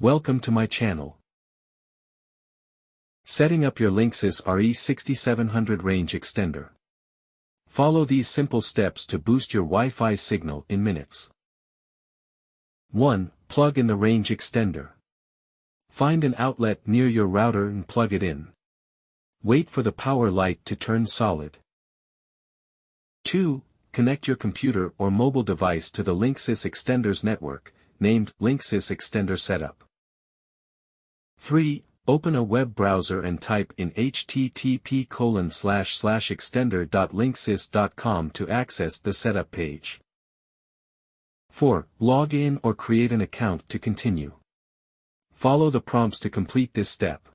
Welcome to my channel. Setting up your Linksys RE6700 range extender. Follow these simple steps to boost your Wi-Fi signal in minutes. 1. Plug in the range extender. Find an outlet near your router and plug it in. Wait for the power light to turn solid. 2. Connect your computer or mobile device to the Linksys extender's network, named Linksys Extender Setup. 3. Open a web browser and type in http://extender.linksys.com to access the setup page. 4. Log in or create an account to continue. Follow the prompts to complete this step.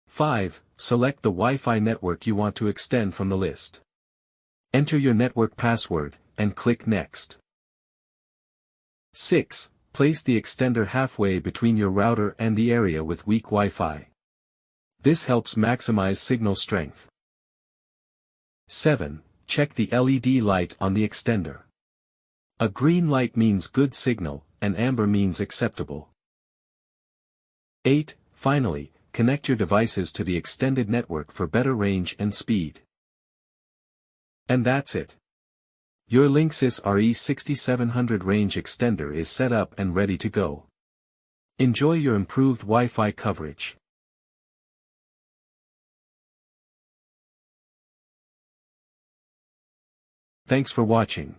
Five. Select the Wi-Fi network you want to extend from the list. Enter your network password, and click Next. 6. Place the extender halfway between your router and the area with weak Wi-Fi. This helps maximize signal strength. 7. Check the LED light on the extender. A green light means good signal, and amber means acceptable. 8. Finally, connect your devices to the extended network for better range and speed. And that's it. Your Linksys RE6700 range extender is set up and ready to go. Enjoy your improved Wi-Fi coverage. Thanks for watching.